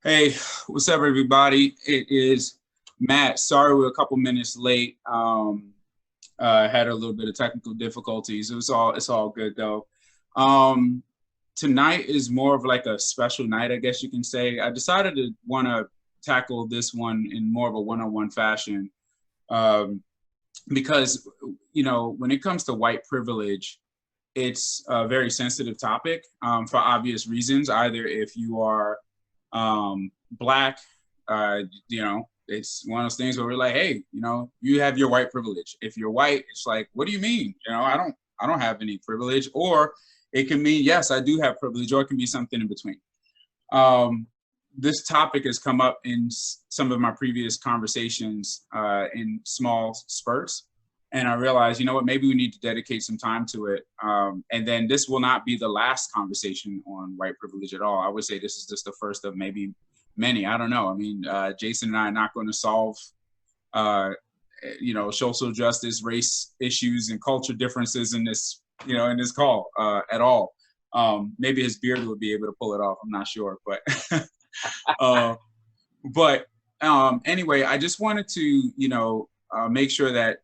Hey, what's up, everybody? It is Matt. Sorry we're a couple minutes late. Had a little bit of technical difficulties. It's all good though. Um, Tonight is more of like a special night, I guess you can say. I decided to want to tackle this one in more of a one-on-one fashion, um, because when it comes to white privilege, it's a very sensitive topic for obvious reasons. Either if you are black, it's one of those things where we're like, hey, you have your white privilege. If you're white, it's like, what do you mean? I don't have any privilege. Or it can mean, yes, I do have privilege, or it can be something in between. Um, this topic has come up in some of my previous conversations in small spurts. And I realized, you know what, maybe we need to dedicate some time to it. And then this will not be the last conversation on white privilege at all. I would say this is just the first of maybe many. I don't know. I mean, Jason and I are not going to solve, uh, social justice, race issues, and culture differences in this call at all. Maybe his beard would be able to pull it off. I'm not sure, but uh, anyway, I just wanted to make sure that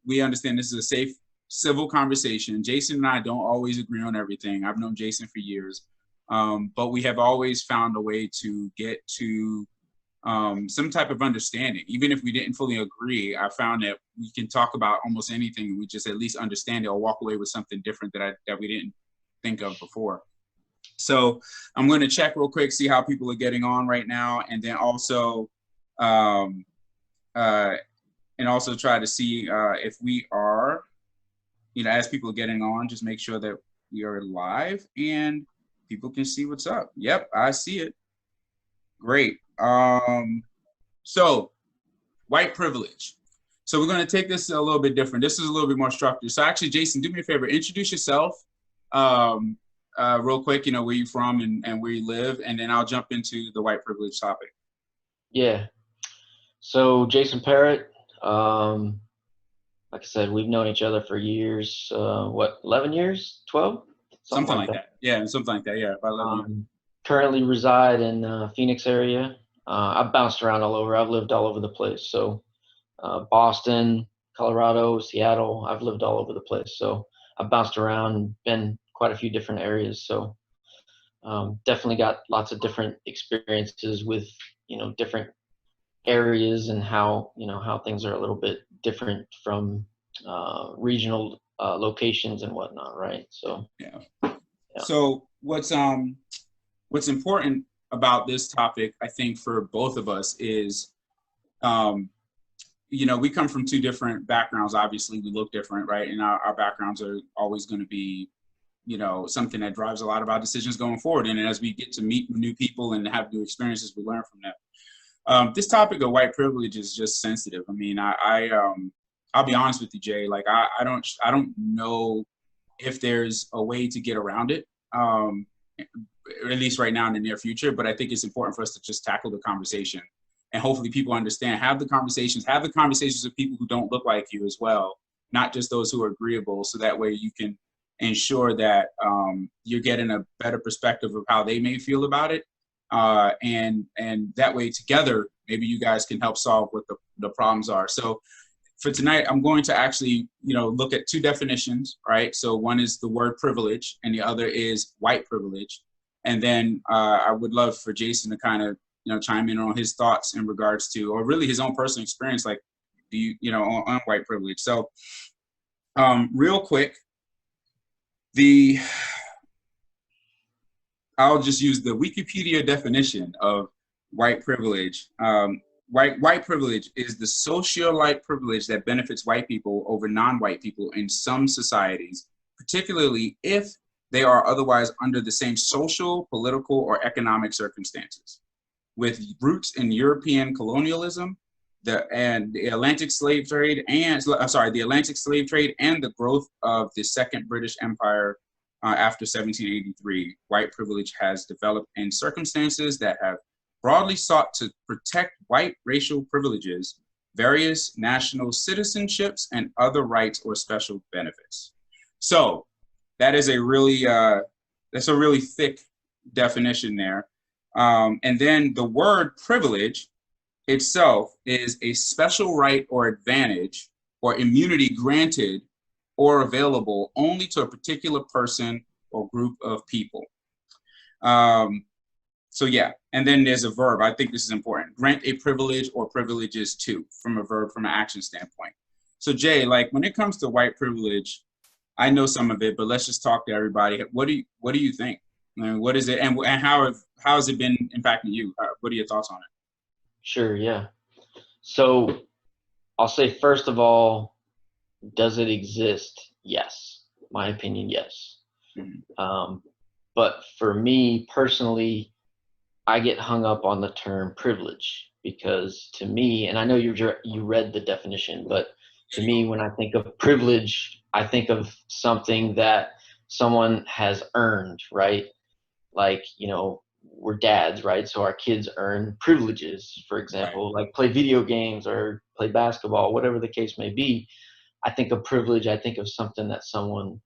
we understand this is a safe, civil conversation. Jason and I don't always agree on everything. I've known Jason for years, but we have always found a way to get to some type of understanding. Even if we didn't fully agree, I found that we can talk about almost anything. We just at least understand it or walk away with something different that we didn't think of before. So I'm going to check real quick, see how people are getting on right now, and then um, uh, also try to see if we are, as people are getting on, just make sure that we are live and people can see what's up. Yep, I see it. Great. So white privilege. So we're going to take this a little bit different. This is a little bit more structured. So actually, Jason, do me a favor, introduce yourself real quick, where you're from and where you live, and then I'll jump into the white privilege topic. Yeah. So Jason Parrott, um, like I said, we've known each other for years. 11 years, 12, something Something like like that. that. Yeah, something like that. Yeah, about 11 years. Currently reside in Phoenix area. I've bounced around all over. I've lived all over the place. So Boston, Colorado, Seattle. I've lived all over the place. So I've bounced around and been quite a few different areas. So definitely got lots of different experiences with different areas and how things are a little bit different from regional locations and whatnot, right? So Yeah. yeah. So what's important about this topic, I think, for both of us is, um, we come from two different backgrounds. Obviously, we look different, right? And our backgrounds are always going to be, something that drives a lot of our decisions going forward. And as we get to meet new people and have new experiences, we learn from them. This topic of white privilege is just sensitive. I mean, I'll be honest with you, Jay. Like, I don't know if there's a way to get around it. At least right now in the near future. But I think it's important for us to just tackle the conversation, and hopefully people understand. Have the conversations. Have the conversations with people who don't look like you as well, not just those who are agreeable. So that way you can ensure that you're getting a better perspective of how they may feel about it, and that way together maybe you guys can help solve what the problems are. So for tonight, I'm going to actually, look at two definitions, right? So one is the word privilege, and the other is white privilege. And then I would love for Jason to kind of, chime in on his thoughts in regards to, or really his own personal experience, like, on white privilege. So real quick, the I'll just use the Wikipedia definition of white privilege. White privilege is the socialite privilege that benefits white people over non-white people in some societies, particularly if they are otherwise under the same social, political, or economic circumstances. With roots in European colonialism, the Atlantic slave trade, and the Atlantic slave trade, and the growth of the Second British Empire after 1783, white privilege has developed in circumstances that have broadly sought to protect white racial privileges, various national citizenships, and other rights or special benefits. So that is a really that's a really thick definition there. And then the word privilege itself is a special right or advantage or immunity granted or available only to a particular person or group of people. So yeah, and then there's a verb. I think this is important. Grant a privilege or privileges to, from a verb, from an action standpoint. So Jay, like when it comes to white privilege, I know some of it, but let's just talk to everybody. What do you think? I mean, what is it, and how has it been impacting you? What are your thoughts on it? Sure, yeah. So I'll say, first of all, does it exist? Yes. My opinion, yes. But for me personally, I get hung up on the term privilege because to me, and I know you read the definition, but to me, when I think of privilege, I think of something that someone has earned, right? Like, we're dads, right? So our kids earn privileges, for Right. example, like play video games or play basketball, whatever the case may be. I think of privilege, I think of something that someone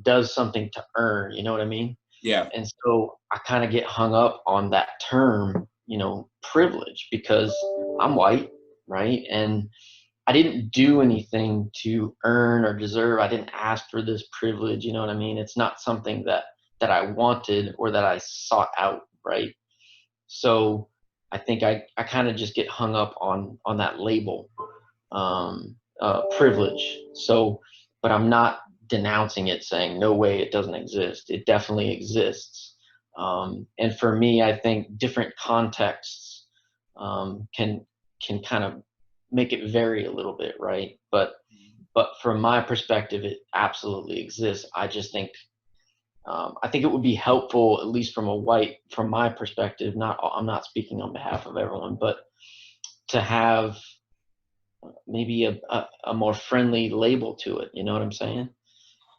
does something to earn, you know what I mean? Yeah. And so I kind of get hung up on that term, privilege, because I'm white, right? And I didn't do anything to earn or deserve. I didn't ask for this privilege, you know what I mean? It's not something that I wanted or that I sought out, right? So I think I kind of just get hung up on that label, privilege. So, but I'm not denouncing it, saying no way it doesn't exist. It definitely exists. And for me, I think different contexts can kind of make it vary a little bit, right? But from my perspective, it absolutely exists. I just think I think it would be helpful, at least from my perspective. I'm not speaking on behalf of everyone, but to have maybe a more friendly label to it. You know what I'm saying?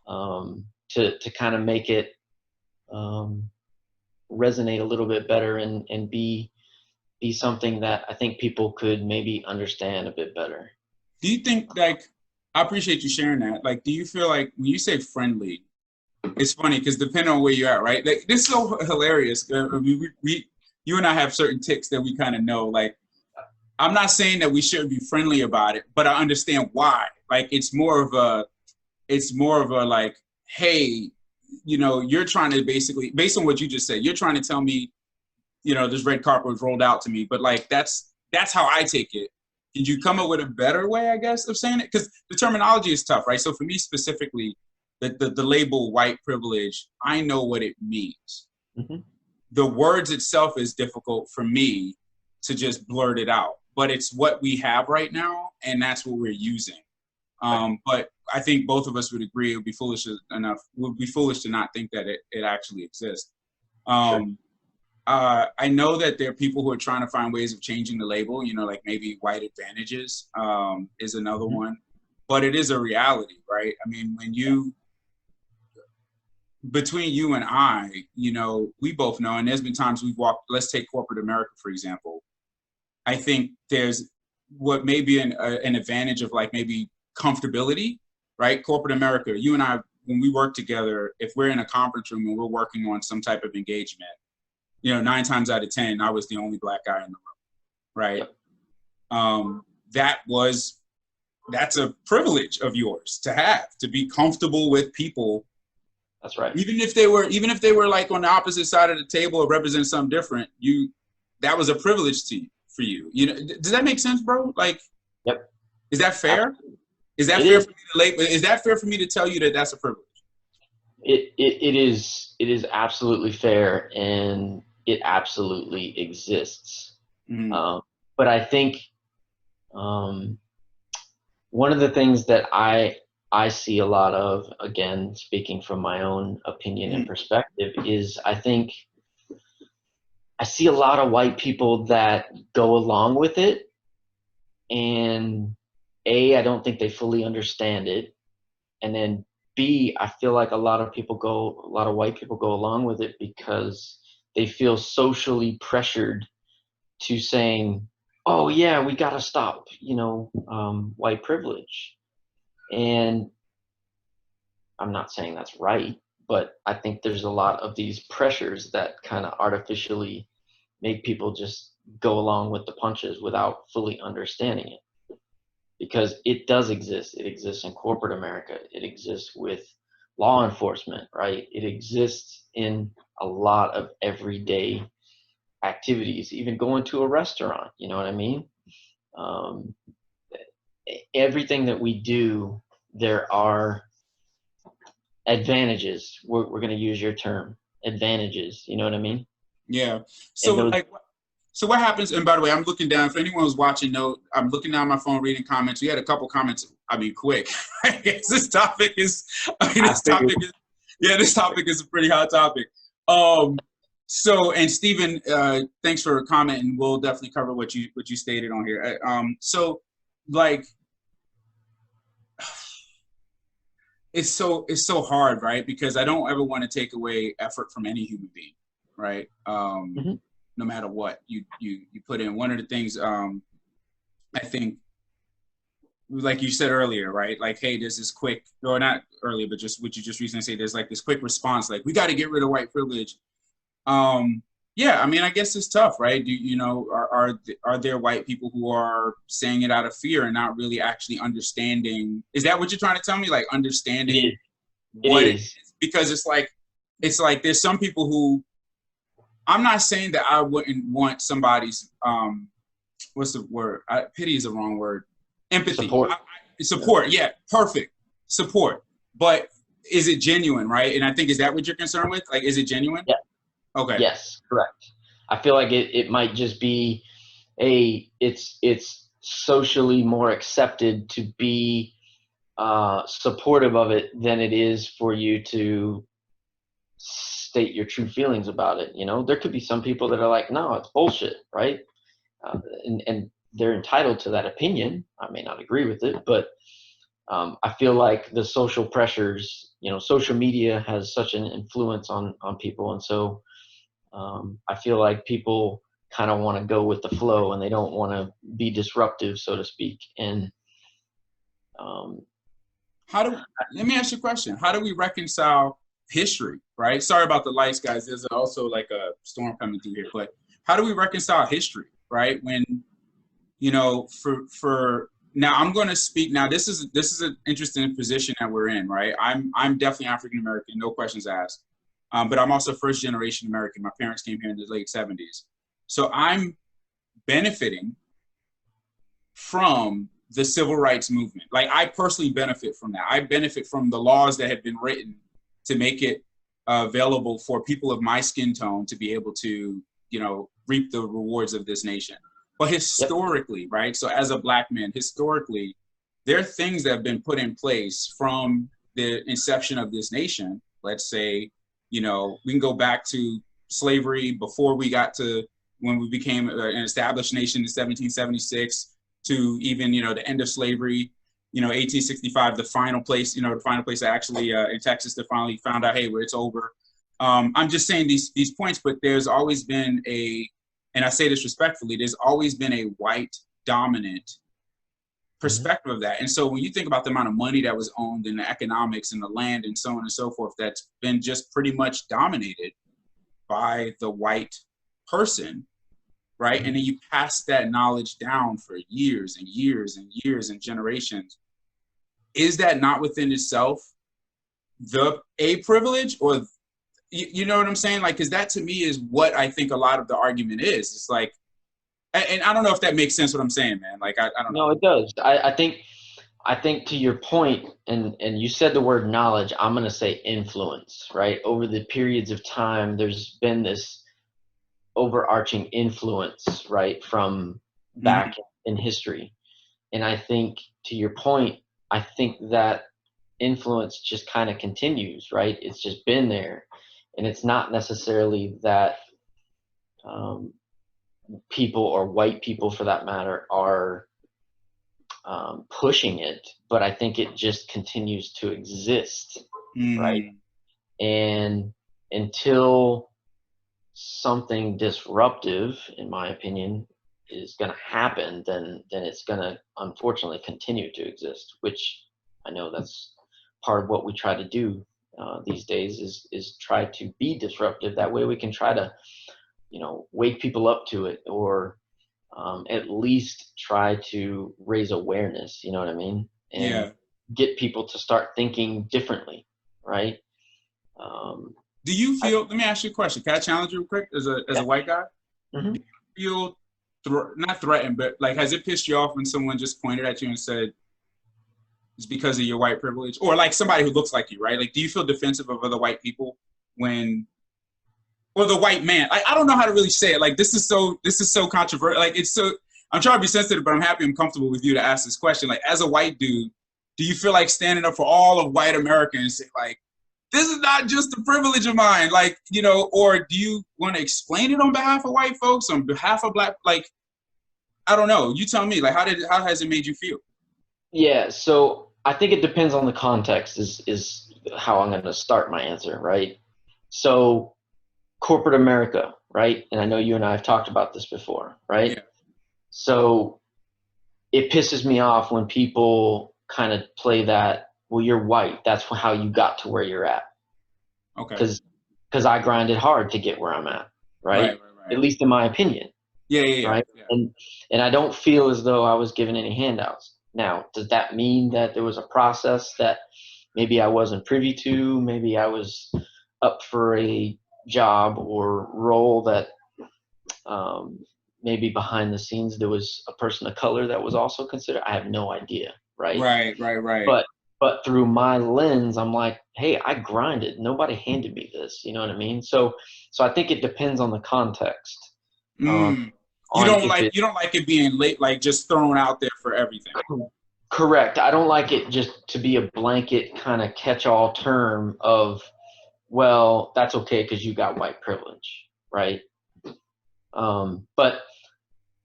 To kind of make it resonate a little bit better and be something that I think people could maybe understand a bit better. Do you think, like, I appreciate you sharing that. Like, do you feel like when you say friendly, it's funny because depending on where you're at, right? Like, this is so hilarious. I mean, you and I have certain ticks that we kind of know. Like, I'm not saying that we shouldn't be friendly about it, but I understand why. Like, it's more of a like, hey, you're trying to basically, based on what you just said, you're trying to tell me, this red carpet was rolled out to me, but like that's how I take it. Did you come up with a better way, I guess, of saying it? Because the terminology is tough, right? So for me specifically, the label white privilege, I know what it means. Mm-hmm. The words itself is difficult for me to just blurt it out, but it's what we have right now, and that's what we're using. But I think both of us would agree it would be foolish to not think that it actually exists. Sure. I know that there are people who are trying to find ways of changing the label, like maybe white advantages is another Mm-hmm. one, but it is a reality, right? I mean, between you and I, we both know, and there's been times we've walked, let's take corporate America, for example. I think there's what may be an advantage of like maybe comfortability, right? Corporate America, you and I, when we work together, if we're in a conference room and we're working on some type of engagement, 9 times out of 10, I was the only black guy in the room, right? Yep. That's a privilege of yours to have, to be comfortable with people. That's right. Even if they were like on the opposite side of the table or represent something different, that was a privilege for you. Does that make sense, bro? Like, yep. Is that fair? Absolutely. Is that fair for me to label? Is that fair for me to tell you that that's a privilege? It is absolutely fair, and it absolutely exists. Mm-hmm. But I think one of the things that I see a lot of, again, speaking from my own opinion and perspective, is I think I see a lot of white people that go along with it, and I don't think they fully understand it, and then B, I feel like a lot of white people go along with it because they feel socially pressured to saying, "Oh yeah, we gotta stop," white privilege. And I'm not saying that's right, but I think there's a lot of these pressures that kind of artificially make people just go along with the punches without fully understanding it, because it does exist. It exists in corporate America. It exists with law enforcement, right? It exists in a lot of everyday activities, even going to a restaurant, you know what I mean? Um, Everything that we do, there are advantages. We're going to use your term, advantages, you know what I mean? Yeah. And So those, like, so what happens? And by the way, I'm looking down. For anyone who's watching, note I'm looking down my phone, reading comments. We had a couple comments. I mean, quick. I guess this topic is. I mean, I this figured, topic is. Yeah, this topic is a pretty hot topic. So, and Stephen, thanks for commenting. We'll definitely cover what you stated on here. So, like, it's so hard, right? Because I don't ever want to take away effort from any human being, right? Mhm. No matter what you put in. One of the things I think, like you said earlier, right? Like, hey, there's this quick, or not earlier, but just what you just recently said. There's like this quick response, like we got to get rid of white privilege. Yeah, I mean, I guess it's tough, right? Are there white people who are saying it out of fear and not really actually understanding? Is that what you're trying to tell me? Like understanding it what it is. is? Because it's like there's some people who, I'm not saying that I wouldn't want somebody's what's the word? Pity is the wrong word. Empathy. Support. Support. Yeah, perfect. Support. But is it genuine, right? And I think, is that what you're concerned with? Like, is it genuine? Yeah. Okay. Yes, correct. I feel like it might just be it's socially more accepted to be supportive of it than it is for you to state your true feelings about it. You know, there could be some people that are like, no, it's bullshit, right? And they're entitled to that opinion. I may not agree with it, but I feel like the social pressures, you know, social media has such an influence on people, and so I feel like people kind of want to go with the flow and they don't want to be disruptive, so to speak. And um, Let me ask you a question. How do we reconcile history, right? Sorry about the lights, guys. There's also like a storm coming through here, but how do we reconcile history, right? When, you know, for now, I'm going to speak now. This is an interesting position that we're in, right? I'm definitely African American, no questions asked. But I'm also first generation American. My parents came here in the late 70s. So I'm benefiting from the civil rights movement. Like, I personally benefit from that. I benefit from the laws that have been written to make it available for people of my skin tone to be able to, you know, reap the rewards of this nation. But historically, right? So as a Black man, historically, there are things that have been put in place from the inception of this nation. Let's say, you know, we can go back to slavery before we got to when we became an established nation in 1776 to even, you know, the end of slavery, you know, 1865, the final place, you know, the final place actually in Texas that finally found out, hey, where it's over. I'm just saying these points, but there's always been and I say this respectfully, there's always been a white dominant perspective of that. And so when you think about the amount of money that was owned in the economics and the land and so on and so forth, that's been just pretty much dominated by the white person, right? And then you pass that knowledge down for years and years and years and generations. Is that not within itself a privilege, or you know what I'm saying? Like, because that to me is what I think a lot of the argument is. It's like, and I don't know if that makes sense what I'm saying, man. Like, I don't know. no, it does. I think to your point, and you said the word knowledge, I'm going to say influence, right? Over the periods of time, there's been this overarching influence, right, from back in history. And I think to your point, I think that influence just kind of continues, right? It's just been there. And it's not necessarily that people, or white people for that matter, are pushing it, but I think it just continues to exist, right? And until something disruptive, in my opinion, is going to happen, then it's going to unfortunately continue to exist, which I know that's part of what we try to do these days is try to be disruptive. That way we can try to wake people up to it, or at least try to raise awareness, you know what I mean? And Yeah. get people to start thinking differently, right? Do you feel, let me ask you a question. Can I challenge you real quick as a Yeah. white guy? hmm Feel not threatened, but like, has it pissed you off when someone just pointed at you and said it's because of your white privilege, or like somebody who looks like you, right? Like, do you feel defensive of other white people when, or the white man? I don't know how to really say it. Like, this is so controversial. Like, it's so, I'm trying to be sensitive, but I'm happy I'm comfortable with you to ask this question. Like, as a white dude, do you feel like standing up for all of white Americans, like, this is not just a privilege of mine, like, or do you want to explain it on behalf of white folks, on behalf of black, like, I don't know. You tell me, like, how has it made you feel? Yeah, so I think it depends on the context is how I'm going to start my answer, right? So corporate America, right? And I know you and I have talked about this before, right? Yeah. So it pisses me off when people kind of play that, well, you're white. That's how you got to where you're at. Okay. Because I grinded hard to get where I'm at, right? Right. At least in my opinion, Yeah. right? And I don't feel as though I was given any handouts. Now, does that mean that there was a process that maybe I wasn't privy to? Maybe I was up for a job or role that maybe behind the scenes there was a person of color that was also considered? I have no idea, right? Right. But through my lens, I'm like, hey, I grinded. Nobody handed me this. You know what I mean? So I think it depends on the context. Mm. You On don't if like it you don't like it being late, like just thrown out there for everything. correct. I don't like it just to be a blanket kind of catch-all term of, well, that's okay because you got white privilege, right? But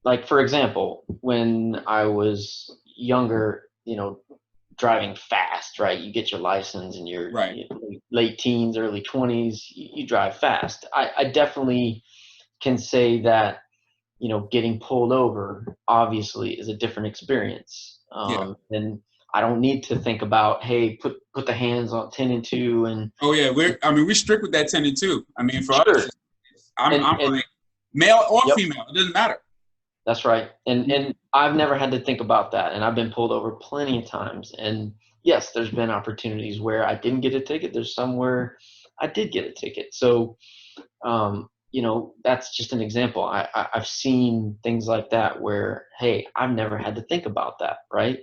like, for example, when I was younger, driving fast, right? You get your license and you're Right. late teens, early 20s, you drive fast. I definitely can say that, getting pulled over obviously is a different experience. Yeah. And I don't need to think about, hey, put the hands on 10 and 2 and Oh yeah. We're strict with that 10 and 2. I mean, for us, sure. I'm And like male or yep, female, it doesn't matter. that's right. And I've never had to think about that. And I've been pulled over plenty of times. And yes, there's been opportunities where I didn't get a ticket. There's some where I did get a ticket. So, that's just an example. I've seen things like that where, hey, I've never had to think about that, right?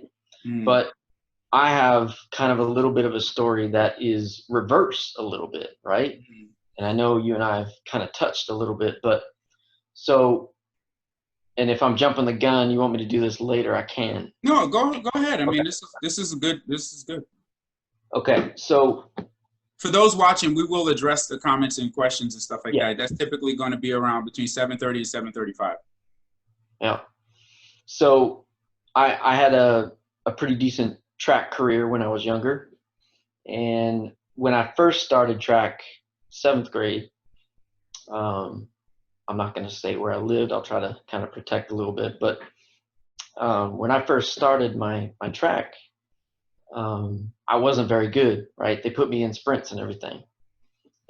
Mm. But I have kind of a little bit of a story that is reverse a little bit, right? Mm. And I know you and I have kind of touched a little bit, but so, and if I'm jumping the gun, you want me to do this later, I can. No, go ahead. I Okay. mean, this is good. Okay. So, For those watching, we will address the comments and questions and stuff like yeah. that. That's typically going to be around between 7:30 and 7:35. Yeah. So I had a pretty decent track career when I was younger. And when I first started track, 7th grade, I'm not going to say where I lived. I'll try to kind of protect a little bit. But when I first started my track, I wasn't very good, right? They put me in sprints and everything.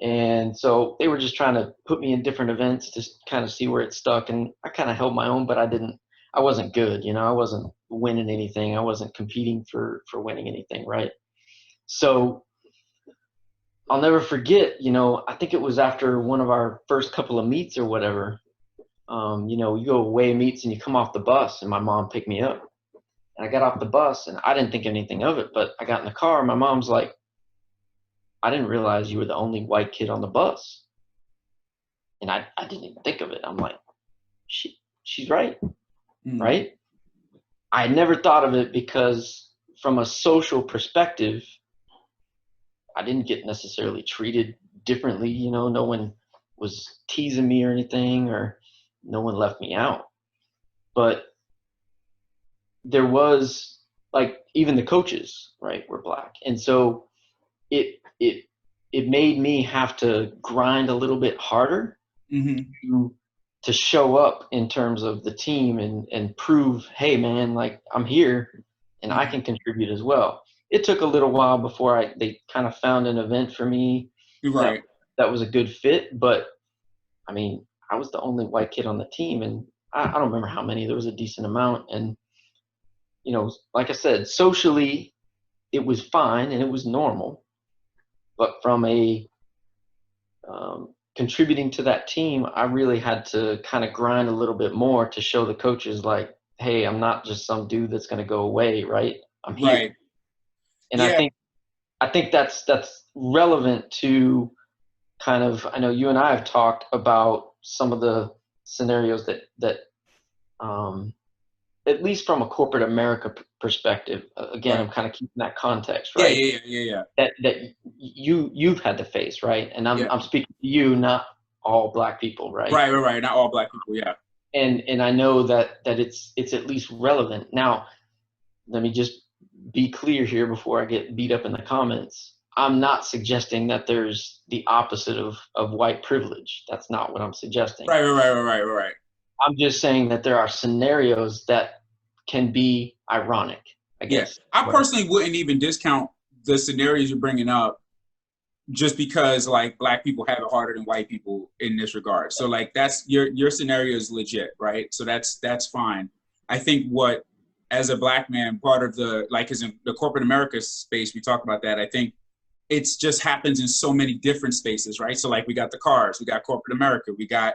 And so they were just trying to put me in different events to kind of see where it stuck. And I kind of held my own, but I wasn't good. I wasn't winning anything. I wasn't competing for winning anything, right? So I'll never forget, I think it was after one of our first couple of meets or whatever. You go away meets and you come off the bus, and my mom picked me up. And I got off the bus and I didn't think anything of it, but I got in the car and my mom's like, I didn't realize you were the only white kid on the bus. And I didn't even think of it. I'm like, she's right, Mm. right? I never thought of it because from a social perspective, I didn't get necessarily treated differently. No one was teasing me or anything, or no one left me out. But there was, like, even the coaches, right, were black. And so it made me have to grind a little bit harder Mm-hmm. to show up in terms of the team and prove, hey man, like, I'm here and I can contribute as well. It took a little while before they kind of found an event for me You're that right. that was a good fit, but I mean, I was the only white kid on the team, and I don't remember how many. There was a decent amount, and like I said, socially, it was fine and it was normal. But from a contributing to that team, I really had to kind of grind a little bit more to show the coaches, like, hey, I'm not just some dude that's going to go away, right? I'm here. Right. And Yeah. I think that's relevant to kind of, I know you and I have talked about some of the scenarios that at least from a corporate America perspective, again, Right. I'm kind of keeping that context, Yeah. right? Yeah. That you've had to face, right? And Yeah. I'm speaking to you, not all black people, right? Right. Not all black people. Yeah. And I know that it's at least relevant. Now, let me just be clear here before I get beat up in the comments. I'm not suggesting that there's the opposite of white privilege. That's not what I'm suggesting. Right. I'm just saying that there are scenarios that can be ironic, I guess. Yeah. I personally wouldn't even discount the scenarios you're bringing up just because like black people have it harder than white people in this regard. So like that's your scenario is legit, right? So that's fine. I think what as a black man, part of the like is in the corporate America space, we talk about that. I think it's just happens in so many different spaces, right? So like we got the cars, we got corporate America, we got,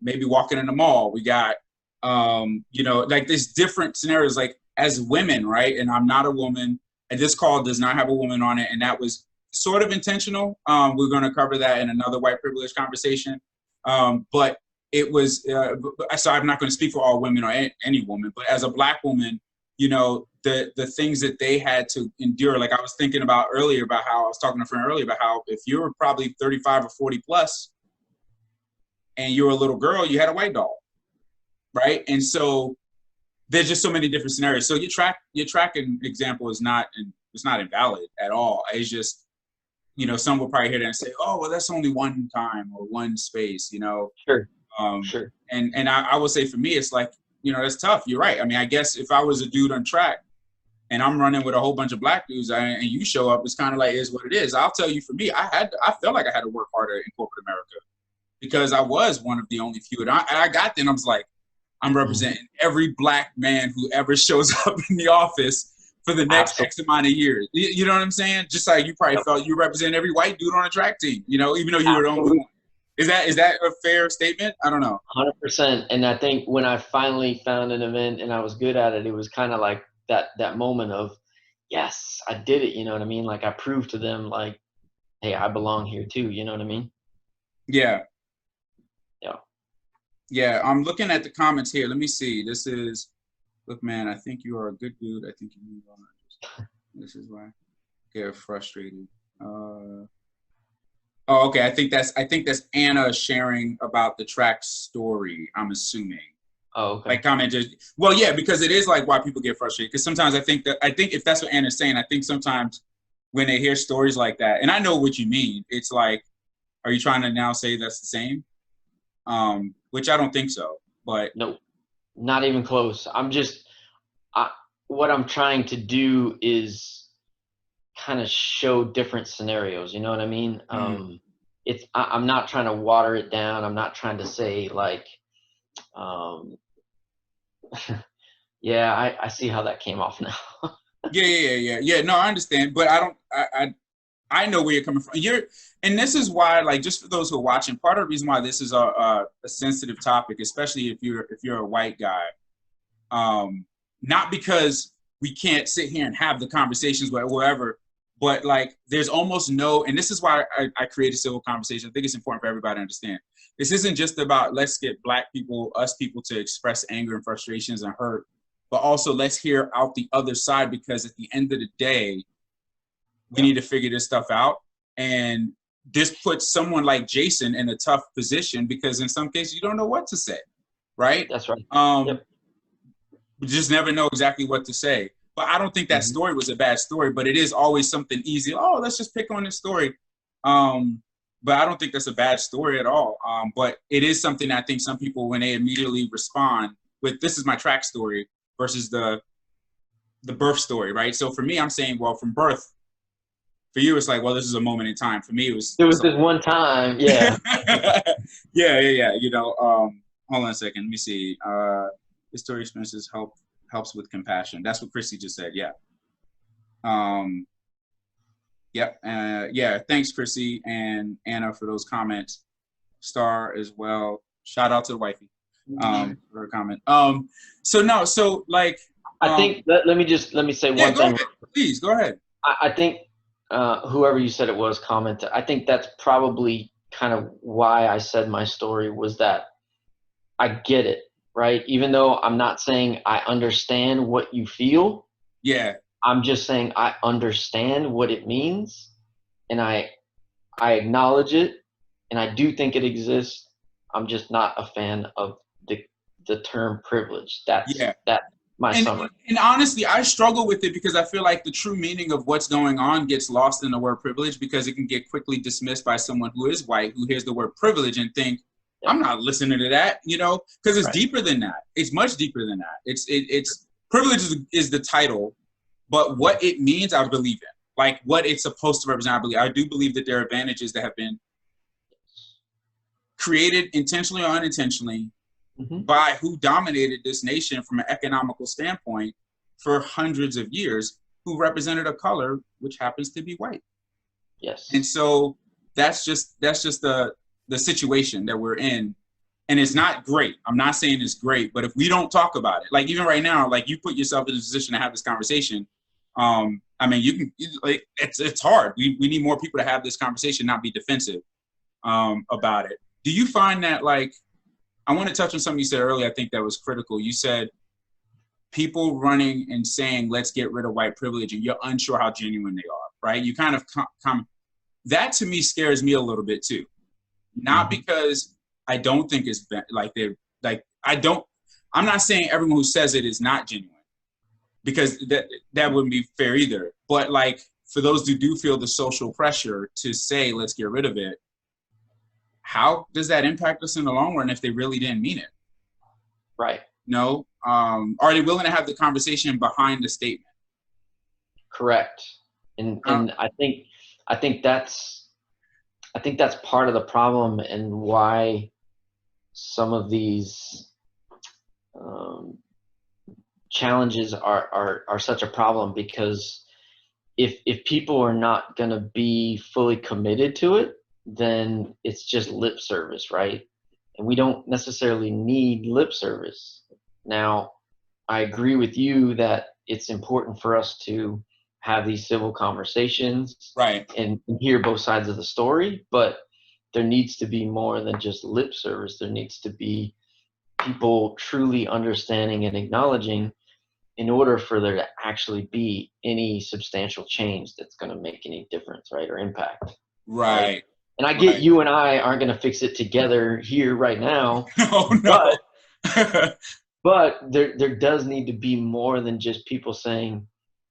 maybe walking in the mall, we got like there's different scenarios like as women, right? And I'm not a woman, and this call does not have a woman on it, and that was sort of intentional. We're going to cover that in another white privilege conversation. But it was, so I'm not going to speak for all women or any woman, but as a black woman, the things that they had to endure, like I was thinking about earlier about how I was talking to a friend earlier about how if you were probably 35 or 40 plus and you were a little girl, you had a white doll, right? And so there's just so many different scenarios. So your tracking example is not invalid at all. It's just, some will probably hear that and say, oh, well, that's only one time or one space, Sure. Sure. And I will say for me, it's like, that's tough. You're right. I mean, I guess if I was a dude on track and I'm running with a whole bunch of black dudes and you show up, it's kind of like, is what it is. I'll tell you, for me, I felt like I had to work harder in corporate America because I was one of the only few. And I got there and I was like, I'm representing every black man who ever shows up in the office for the next X amount of years. You know what I'm saying? Just like you probably felt you represent every white dude on a track team, even though you were the only one. Is that a fair statement? I don't know. 100%. And I think when I finally found an event and I was good at it, it was kind of like that moment of, yes, I did it. You know what I mean? Like I proved to them like, hey, I belong here too. You know what I mean? Yeah. Yeah. Yeah. I'm looking at the comments here. Let me see. This is, look, man, I think you are a good dude. I think you move on. This is why I get frustrated. Oh, okay. I think that's Anna sharing about the track story, I'm assuming. Oh, okay. Like comment just, well, yeah, because it is like why people get frustrated. Because sometimes I think if that's what Anna's saying, I think sometimes when they hear stories like that, and I know what you mean, it's like, are you trying to now say that's the same? Which I don't think so, but. No, not even close. What I'm trying to do is kind of show different scenarios. You know what I mean? I'm not trying to water it down. I'm not trying to say like, yeah, I see how that came off now. Yeah. No, I understand, but I know where you're coming from. And this is why, like, just for those who are watching, part of the reason why this is a sensitive topic, especially if you're a white guy, not because we can't sit here and have the conversations with whoever, but like there's almost no, and this is why I created civil conversation. I think it's important for everybody to understand. This isn't just about let's get black people, us people to express anger and frustrations and hurt, but also let's hear out the other side, because at the end of the day, we need to figure this stuff out. And this puts someone like Jason in a tough position because in some cases you don't know what to say, right? That's right. We just never know exactly what to say. But I don't think that story was a bad story, but it is always something easy. Oh, let's just pick on this story. But I don't think that's a bad story at all. But it is something I think some people, when they immediately respond with, this is my track story versus the birth story, right? So for me, I'm saying, well, from birth, For you, it's like, well, this is a moment in time. For me, it was this one time. Yeah. yeah. Hold on a second. Let me see. History experiences helps with compassion. That's what Chrissy just said. Yeah. Yeah. Thanks, Chrissy and Anna, for those comments. Star as well. Shout out to the wifey for her comment. I think let me say one thing. Ahead. Please go ahead. I think whoever you said it was commented. I think that's probably kind of why I said my story was that I get it, right? Even though I'm not saying I understand what you feel. Yeah. I'm just saying I understand what it means, and I acknowledge it, and I do think it exists. I'm just not a fan of the term privilege. That's my summary. And honestly, I struggle with it because I feel like the true meaning of what's going on gets lost in the word privilege, because it can get quickly dismissed by someone who is white, who hears the word privilege and think, I'm not listening to that, because it's deeper than that. It's much deeper than that. It's privilege is the title, but what it means, I believe in. Like what it's supposed to represent, I do believe that there are advantages that have been created intentionally or unintentionally by who dominated this nation from an economical standpoint for hundreds of years, who represented a color which happens to be white. Yes. And so that's just the situation that we're in. And it's not great. I'm not saying it's great, but if we don't talk about it, like even right now, like you put yourself in a position to have this conversation. It's hard. We need more people to have this conversation, not be defensive about it. Do you find that, like, I want to touch on something you said earlier, I think that was critical. You said people running and saying, let's get rid of white privilege, and you're unsure how genuine they are, right? You kind of that to me scares me a little bit too. Not because I don't think it's I'm not saying everyone who says it is not genuine, because that wouldn't be fair either. But like, for those who do feel the social pressure to say, let's get rid of it, how does that impact us in the long run if they really didn't mean it? Right. No. Are they willing to have the conversation behind the statement? Correct. And I think that's part of the problem, and why some of these challenges are such a problem, because if people are not going to be fully committed to it, then it's just lip service, right? And we don't necessarily need lip service. Now, I agree with you that it's important for us to have these civil conversations, right, and hear both sides of the story, but there needs to be more than just lip service. There needs to be people truly understanding and acknowledging, in order for there to actually be any substantial change that's going to make any difference, right, or impact. Right. And I get you and I aren't going to fix it together here right now. No. But there does need to be more than just people saying,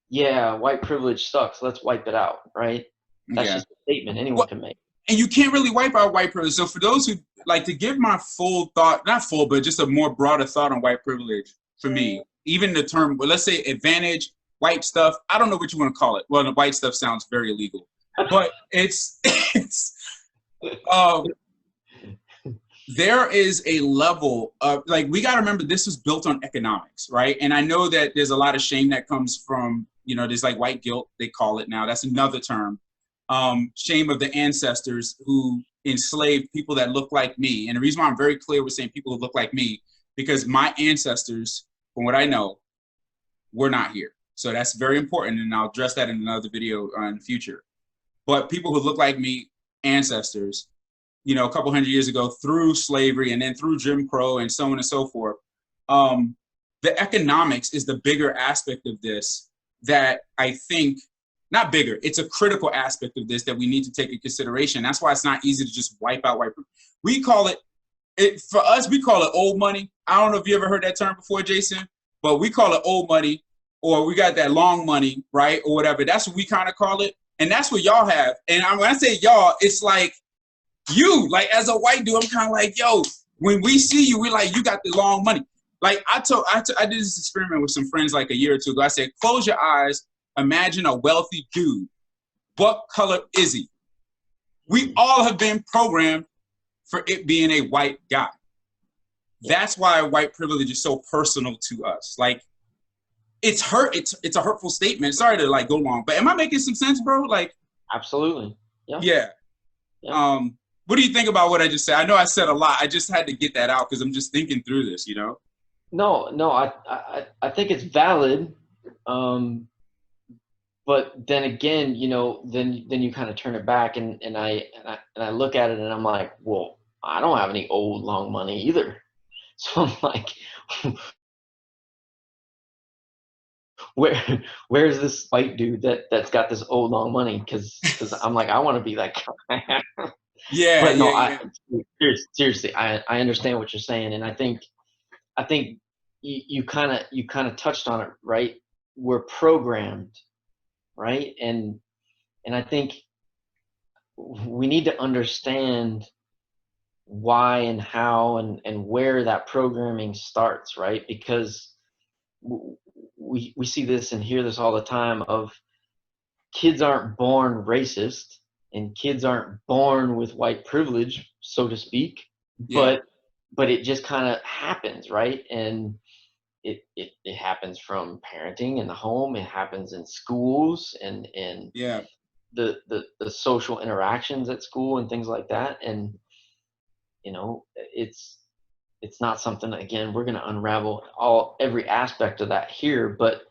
yeah, white privilege sucks, let's wipe it out, right? That's just a statement anyone can make. And you can't really wipe out white privilege. So for those who like to give my full thought, not full, but just a more broader thought on white privilege, for me, even the term, well, let's say advantage, white stuff, I don't know what you want to call it. Well, the white stuff sounds very illegal, but there is a level of, like, we got to remember this was built on economics, right? And I know that there's a lot of shame that comes from, there's like white guilt, they call it now. That's another term. Shame of the ancestors who enslaved people that look like me. And the reason why I'm very clear with saying people who look like me, because my ancestors, from what I know, were not here. So that's very important. And I'll address that in another video in the future. But people who look like me, ancestors, a couple hundred years ago, through slavery and then through Jim Crow and so on and so forth, the economics is the bigger aspect of this that I think, not bigger, it's a critical aspect of this that we need to take into consideration. That's why it's not easy to just wipe out white people. We call it, for us, we call it old money. I don't know if you ever heard that term before, Jason, but we call it old money, or we got that long money, right, or whatever. That's what we kind of call it. And that's what y'all have. And when I say y'all, it's like you, like as a white dude, I'm kind of like, yo, when we see you, we're like, you got the long money. Like I did this experiment with some friends like a year or two ago. I said, close your eyes, imagine a wealthy dude what color is he? We all have been programmed for it being a white guy. That's why white privilege is so personal to us. Like, it's a hurtful statement. Sorry to like go long, but am I making some sense, bro? Like, Absolutely. Yeah. yeah. Yeah. What do you think about what I just said? I know I said a lot. I just had to get that out because I'm just thinking through this, you know? No, I think it's valid. But then again, you know, then you kind of turn it back and I look at it and I'm like, well, I don't have any old long money either. So I'm like, where's this white dude that's got this old long money? Because I'm like, I want to be that guy. Yeah, But no, yeah. seriously, I understand what you're saying, and I think you kind of touched on it, right? We're programmed, right? And I think we need to understand why and how and where that programming starts, right? Because we see this and hear this all the time of kids aren't born racist and kids aren't born with white privilege, so to speak, Yeah. but it just kind of happens, right? And it happens from parenting in the home, it happens in schools and Yeah. the social interactions at school and things like that. And you know, it's not something that, again, we're going to unravel every aspect of that here, but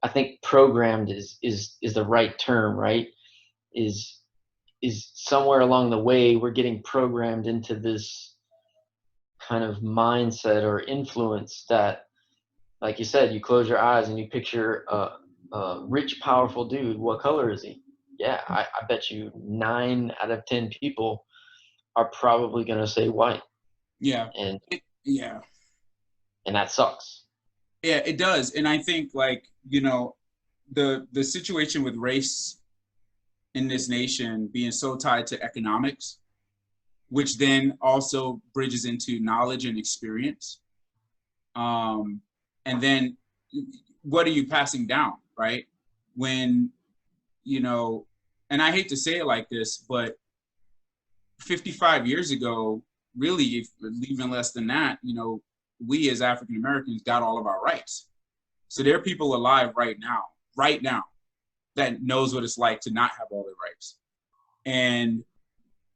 I think programmed is the right term, right? Is somewhere along the way we're getting programmed into this kind of mindset or influence that, like you said, you close your eyes and you picture a rich, powerful dude. What color is he? Yeah, I bet you 9 out of 10 people are probably going to say white. Yeah. And Yeah. and that sucks. Yeah, it does. And I think, like, you know, the situation with race in this nation being so tied to economics, which then also bridges into knowledge and experience. And then what are you passing down, right? When, you know, and I hate to say it like this, but 55 years ago, really, if even less than that, you know, we as African Americans got all of our rights. So there are people alive right now, that knows what it's like to not have all their rights. And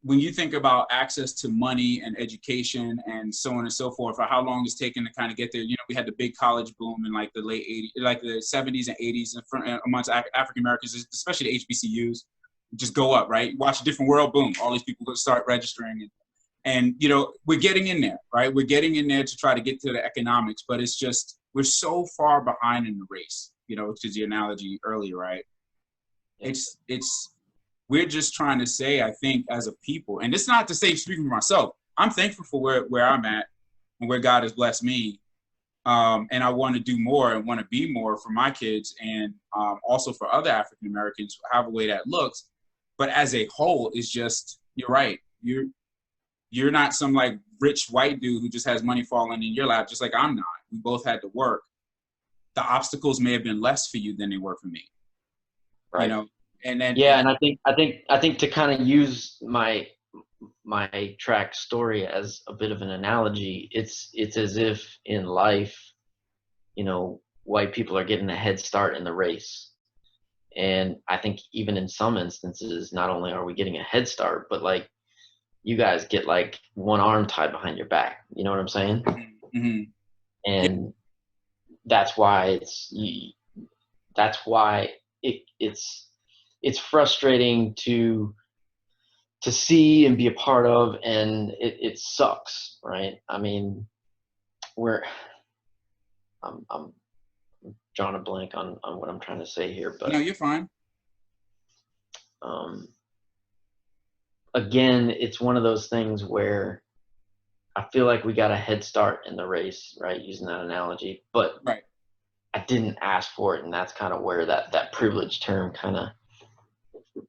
when you think about access to money and education and so on and so forth, for how long it's taken to kind of get there, you know, we had the big college boom in like the late 80s, like the 70s and 80s amongst African Americans, especially the HBCUs, just go up, right? Watch a different world, boom, all these people start registering. And, you know, we're getting in there, right? We're getting in there to try to get to the economics, but it's just, we're so far behind in the race, you know, to the analogy earlier, right? It's we're just trying to say, I think, as a people, and it's not to say, speaking for myself, I'm thankful for where I'm at and where God has blessed me. And I want to do more and want to be more for my kids and also for other African Americans, however way that looks. But as a whole, it's just, you're right. You're not some like rich white dude who just has money falling in your lap, just like I'm not. We both had to work. The obstacles may have been less for you than they were for me. Right. You know, and then yeah, and I think to kind of use my track story as a bit of an analogy, it's as if in life, you know, white people are getting a head start in the race. And I think even in some instances, not only are we getting a head start, but like you guys get like one arm tied behind your back. You know what I'm saying? mm-hmm. And that's why it's frustrating to see and be a part of, and it sucks, right? I mean, I'm drawing a blank on what I'm trying to say here, but no, you're fine. Again, it's one of those things where I feel like we got a head start in the race, right? Using that analogy, but Right. I didn't ask for it, and that's kind of where that privilege term kind of,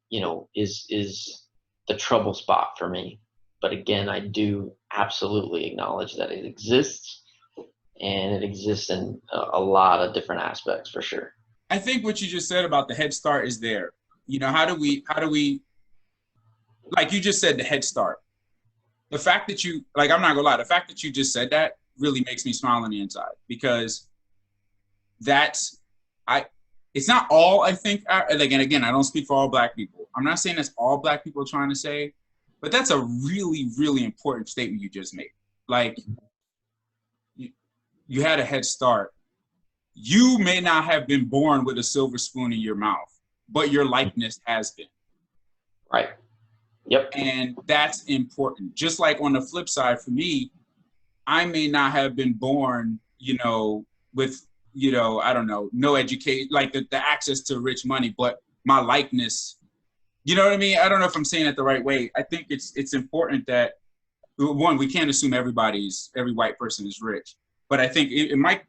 you know, is the trouble spot for me. But again, I do absolutely acknowledge that it exists, and it exists in a lot of different aspects for sure. I think what you just said about the head start is there. You know, how do we, like you just said, the head start. The fact that you, like, I'm not gonna lie, the fact that you just said that really makes me smile on the inside, because that's, I, it's not all, I think, like, and again, I don't speak for all Black people. I'm not saying that's all Black people are trying to say, but that's a really, really important statement you just made. Like, you had a head start. You may not have been born with a silver spoon in your mouth, but your likeness has been. Right. Yep. And that's important. Just like on the flip side, for me, I may not have been born, you know, with, you know, I don't know, no education, like the access to rich money, but my likeness, you know what I mean? I don't know if I'm saying it the right way. I think it's important that, one, we can't assume every white person is rich. But I think Mike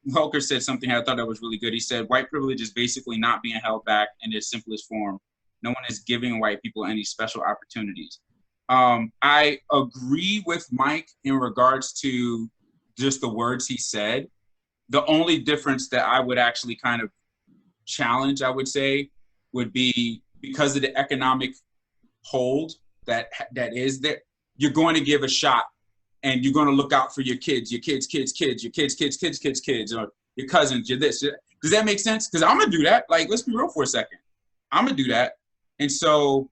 Welker said something I thought that was really good. He said, white privilege is basically not being held back in its simplest form. No one is giving white people any special opportunities. I agree with Mike in regards to just the words he said. The only difference that I would actually kind of challenge, I would say, would be because of the economic hold that is there, you're going to give a shot, and you're going to look out for your kids, your kids, or your cousins, your this. Does that make sense? Because I'm going to do that. Like, let's be real for a second. I'm going to do that. And so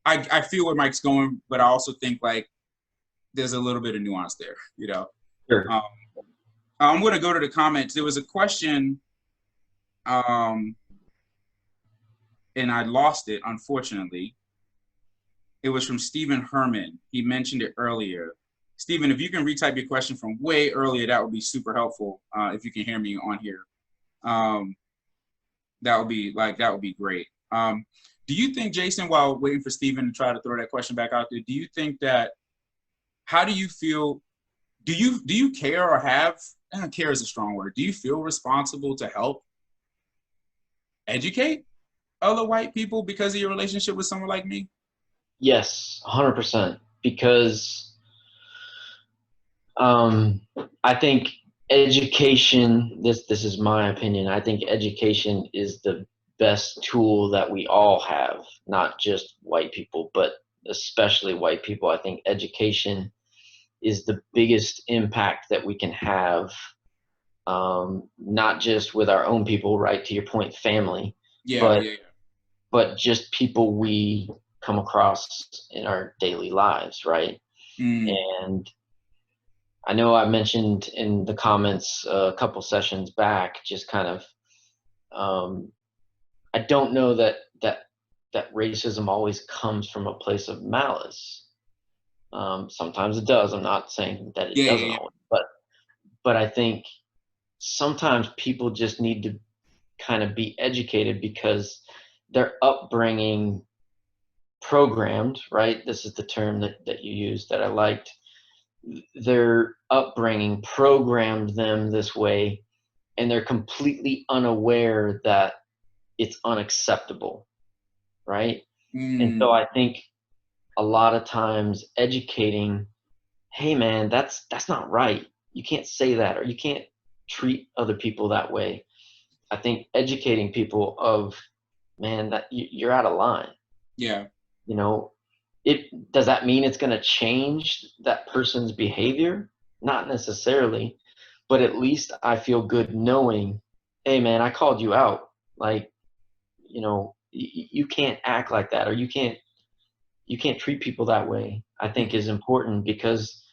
I feel where Mike's going, but I also think, like, there's a little bit of nuance there, you know? Sure. I'm going to go to the comments. There was a question, and I lost it, unfortunately. It was from Stephen Herman. He mentioned it earlier. Stephen, if you can retype your question from way earlier, that would be super helpful. If you can hear me on here, that would be great. Do you think, Jason, while waiting for Stephen to try to throw that question back out there, do you think that, how do you feel, do you care or have, care is a strong word, do you feel responsible to help educate other white people because of your relationship with someone like me? Yes, 100%. Because I think education, this is my opinion, I think education is the best tool that we all have, not just white people, but especially white people. I think education is the biggest impact that we can have, not just with our own people, right, to your point, family, but just people we come across in our daily lives, right? And I know I mentioned in the comments a couple sessions back, just kind of, I don't know that racism always comes from a place of malice. Sometimes it does. I'm not saying that it doesn't always, but I think sometimes people just need to kind of be educated because their upbringing programmed, right? This is the term that you used that I liked. Their upbringing programmed them this way, and they're completely unaware that it's unacceptable, right? And so I think a lot of times educating, hey man, that's not right. You can't say that, or you can't treat other people that way. I think educating people of, man, that you're out of line. Yeah. You know, does that mean it's going to change that person's behavior? Not necessarily, but at least I feel good knowing, hey man, I called you out. Like, you know, you can't act like that, or you can't treat people that way, I think is important, because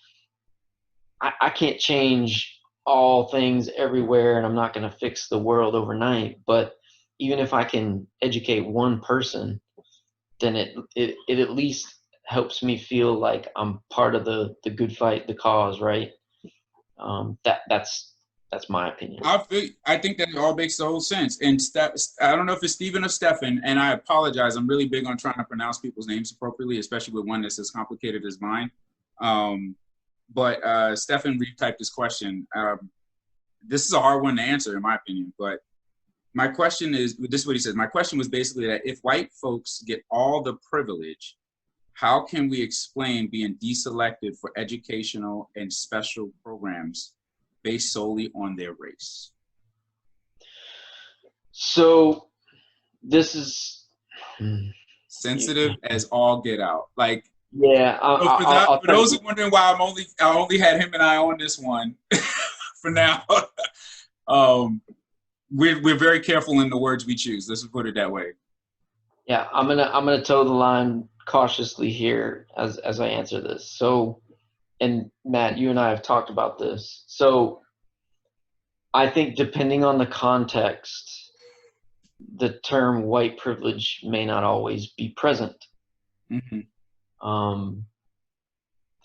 I can't change all things everywhere, and I'm not going to fix the world overnight. But even if I can educate one person, then it at least helps me feel like I'm part of the good fight, the cause, right? That's my opinion. I think that all makes the whole sense. And I don't know if it's Stephen or Stefan, and I apologize. I'm really big on trying to pronounce people's names appropriately, especially with one that's as complicated as mine. But Stefan retyped this question. This is a hard one to answer, in my opinion. But my question is, this is what he says. My question was basically that if white folks get all the privilege, how can we explain being deselected for educational and special programs based solely on their race? So this is Sensitive as all get out. Like, Yeah, so I'll for tell those you. who wondering why I only had him and I on this one for now. um, we're very careful in the words we choose. Let's put it that way. Yeah, I'm gonna toe the line cautiously here as I answer this. So, and Matt, you and I have talked about this. So, I think depending on the context, the term white privilege may not always be present. Mm-hmm. Um,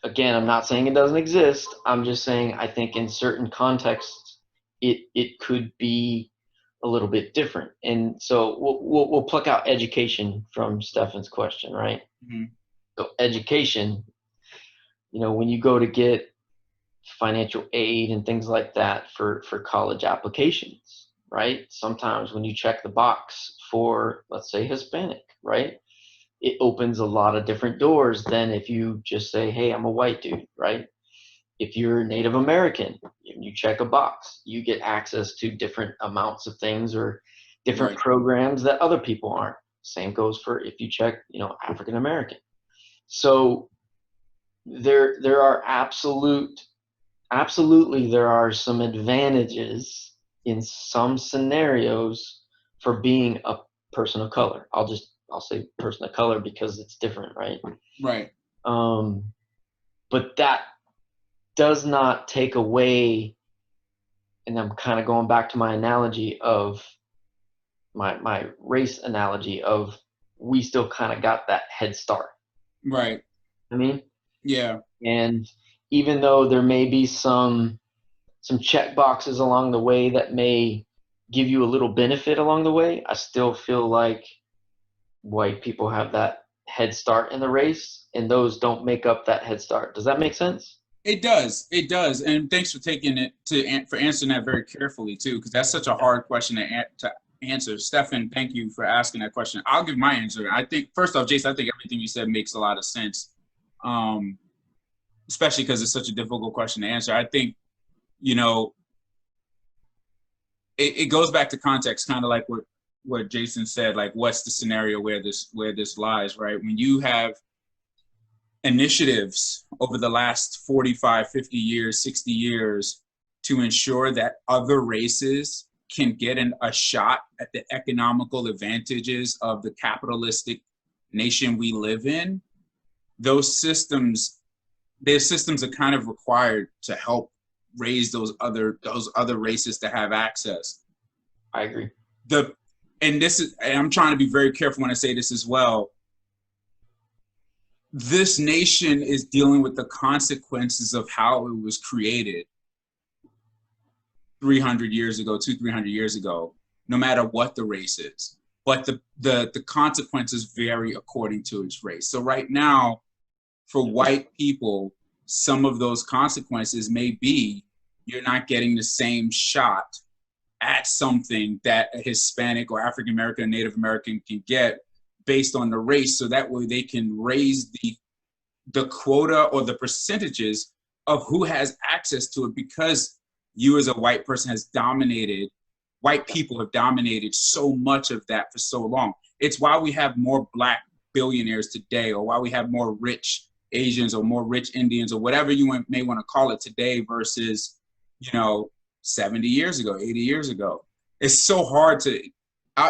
Again, I'm not saying it doesn't exist. I'm just saying I think in certain contexts, it could be a little bit different. And so we'll pluck out education from Stefan's question, right? Mm-hmm. So education, when you go to get financial aid and things like that for college applications, right? Sometimes when you check the box for, let's say, Hispanic, right? It opens a lot of different doors than if you just say, hey, I'm a white dude, right? If you're Native American and you check a box, you get access to different amounts of things or different Right. programs that other people aren't. Same goes for if you check, African American. So there are absolutely there are some advantages in some scenarios for being a person of color. I'll say person of color because it's different, right? Right. But that does not take away, and I'm kind of going back to my analogy of my race analogy of we still kind of got that head start. Right. I mean, Yeah. and even though there may be some check boxes along the way that may give you a little benefit along the way, I still feel like white people have that head start in the race, and those don't make up that head start. Does that make sense? It does. It does. And thanks for taking it for answering that very carefully too, because that's such a hard question to answer. Stefan, thank you for asking that question. I'll give my answer. I think first off, Jason, I think everything you said makes a lot of sense, especially because it's such a difficult question to answer. I think it goes back to context, kind of like what Jason said. Like, what's the scenario where this lies, right? When you have initiatives over the last 45, 50 years, 60 years to ensure that other races can get a shot at the economical advantages of the capitalistic nation we live in, those systems are kind of required to help raise those other races to have access. I agree. And I'm trying to be very careful when I say this as well. This nation is dealing with the consequences of how it was created 300 years ago, 300 years ago, no matter what the race is. But the consequences vary according to its race. So right now, for white people, some of those consequences may be you're not getting the same shot at something that a Hispanic or African American or Native American can get based on the race, so that way they can raise the quota or the percentages of who has access to it, because you as a white person white people have dominated so much of that for so long. It's why we have more Black billionaires today, or why we have more rich Asians or more rich Indians or whatever you may want to call it today versus 70 years ago, 80 years ago. It's so hard to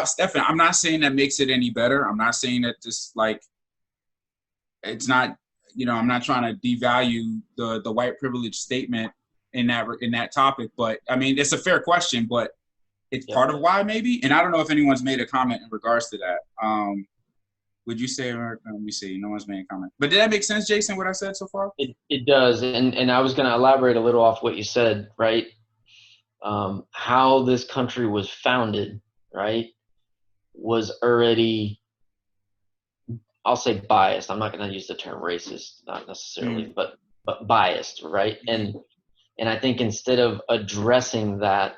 Stefan, I'm not saying that makes it any better. I'm not saying that it's not, I'm not trying to devalue the white privilege statement in that topic, but I mean, it's a fair question, but it's part of why maybe. And I don't know if anyone's made a comment in regards to that. Would you say, or let me see, no one's made a comment, but did that make sense, Jason, what I said so far? It does. And I was going to elaborate a little off what you said, right? How this country was founded, right, was already, I'll say biased. I'm not going to use the term racist, not necessarily, but biased, right? And I think instead of addressing that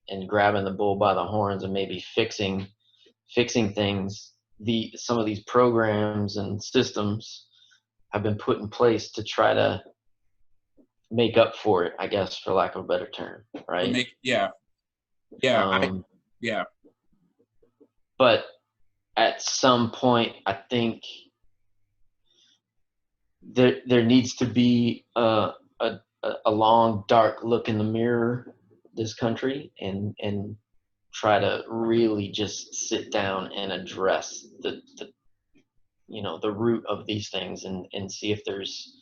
and grabbing the bull by the horns and maybe fixing things, some of these programs and systems have been put in place to try to make up for it, I guess, for lack of a better term, right? Yeah. But at some point, I think there needs to be a long, dark look in the mirror, this country, and try to really just sit down and address the the root of these things, and see if there's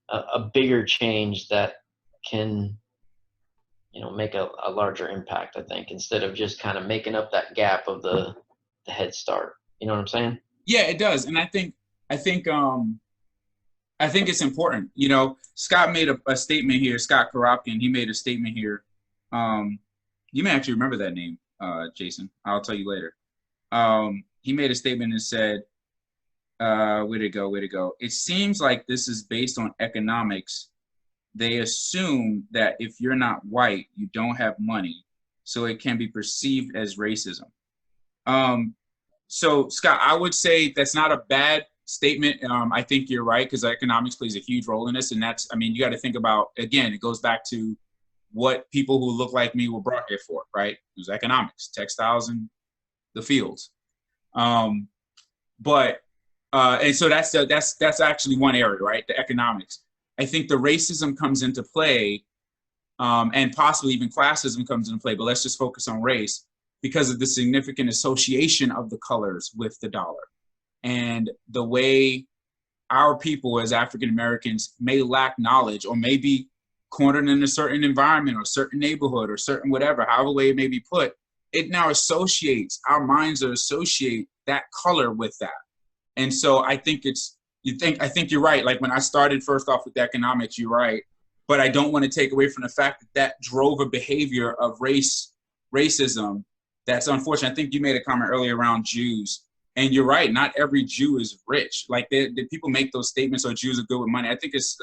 a bigger change that can make a larger impact, I think, instead of just kind of making up that gap of the head start. You know what I'm saying? Yeah, it does. And I think it's important. Scott made a statement here. Scott Koropkin, he made a statement here. You may actually remember that name, Jason. I'll tell you later. He made a statement and said, way to go. It seems like this is based on economics. They assume that if you're not white, you don't have money, so it can be perceived as racism. So Scott, I would say that's not a bad statement. I think you're right, because economics plays a huge role in this. And you got to think about, again, it goes back to what people who look like me were brought here for, right? It was economics, textiles, and the fields. And so that's actually one area, right? The economics. I think the racism comes into play, and possibly even classism comes into play, but let's just focus on race, because of the significant association of the colors with the dollar. And the way our people as African Americans may lack knowledge, or may be cornered in a certain environment or certain neighborhood or certain whatever, however way it may be put, it now associates, our minds are associate that color with that. And so I think I think you're right. Like when I started first off with economics, you're right. But I don't want to take away from the fact that that drove a behavior of racism. That's unfortunate. I think you made a comment earlier around Jews, and you're right. Not every Jew is rich. Like the people make those statements, "Oh, Jews are good with money." I think it's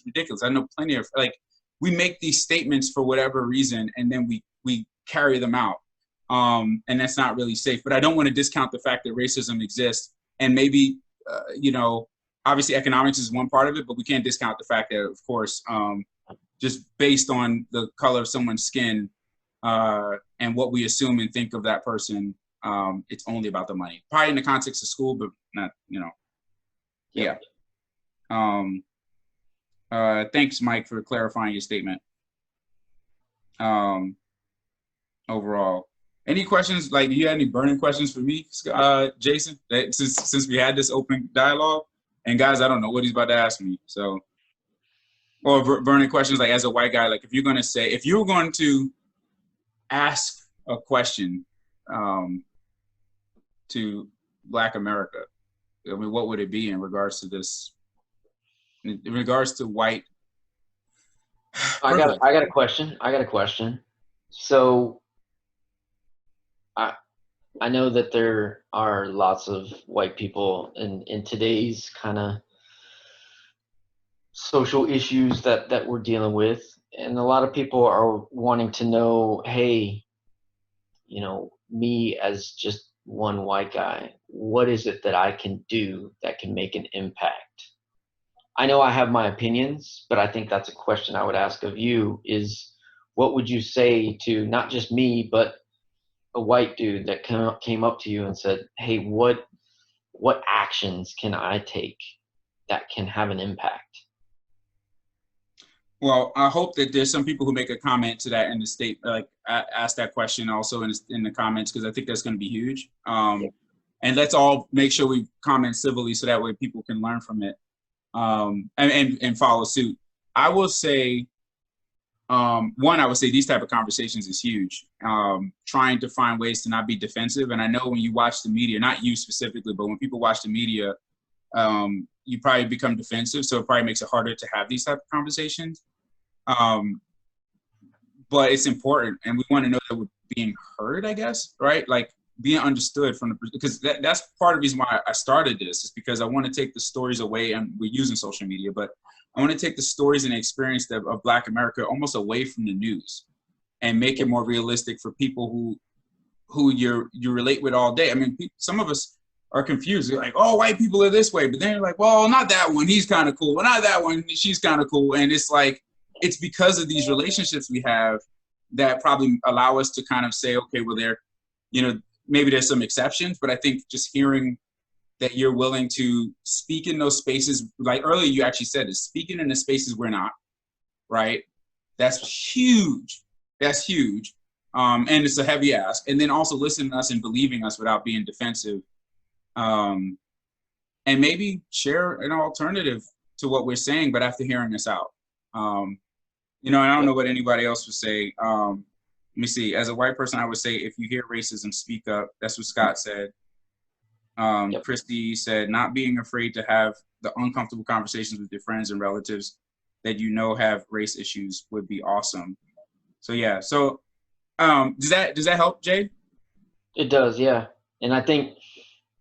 ridiculous. I know plenty of, like, we make these statements for whatever reason, and then we carry them out, and that's not really safe. But I don't want to discount the fact that racism exists, and maybe obviously economics is one part of it, but we can't discount the fact that, of course, just based on the color of someone's skin, and what we assume and think of that person, it's only about the money. Probably in the context of school, but not, yeah. Thanks, Mike, for clarifying your statement. Overall, any questions? Like, do you have any burning questions for me, Jason? Since we had this open dialogue, and guys, I don't know what he's about to ask me. So, or burning questions, like as a white guy, like if you're going to ask a question to Black America, I mean, what would it be in regards to this? In regards to white. I got a question. So I know that there are lots of white people in today's kind of social issues that we're dealing with, and a lot of people are wanting to know, hey, me as just one white guy, what is it that I can do that can make an impact? I know I have my opinions, but I think that's a question I would ask of you, is what would you say to not just me, but a white dude that came up to you and said, hey, what actions can I take that can have an impact? Well, I hope that there's some people who make a comment to that in the state, like ask that question also in the comments, because I think that's going to be huge. And let's all make sure we comment civilly, so that way people can learn from it, and follow suit. I will say, I would say these type of conversations is huge. Trying to find ways to not be defensive. And I know when you watch the media, not you specifically, but when people watch the media, you probably become defensive. So it probably makes it harder to have these type of conversations. But it's important, and we want to know that we're being heard, I guess, right? Like being understood because that's part of the reason why I started this, is because I want to take the stories away, and we're using social media, but I want to take the stories and experience of Black America almost away from the news, and make it more realistic for people who you relate with all day. I mean, some of us are confused. They're like, oh, white people are this way, but then you're like, well, not that one, he's kind of cool. Well, not that one, she's kind of cool. And it's like, it's because of these relationships we have that probably allow us to kind of say, okay, well, maybe there's some exceptions, but I think just hearing that you're willing to speak in those spaces, like earlier you actually said this, speaking in the spaces we're not, right? That's huge. That's huge. And it's a heavy ask. And then also listening to us and believing us without being defensive. And maybe share an alternative to what we're saying, but after hearing us out. You know, I don't know what anybody else would say. Let me see. As a white person, I would say, if you hear racism, speak up. That's what Scott said. Christy said, not being afraid to have the uncomfortable conversations with your friends and relatives that you know have race issues would be awesome. So yeah. So does that help, Jay? It does, yeah. And I think,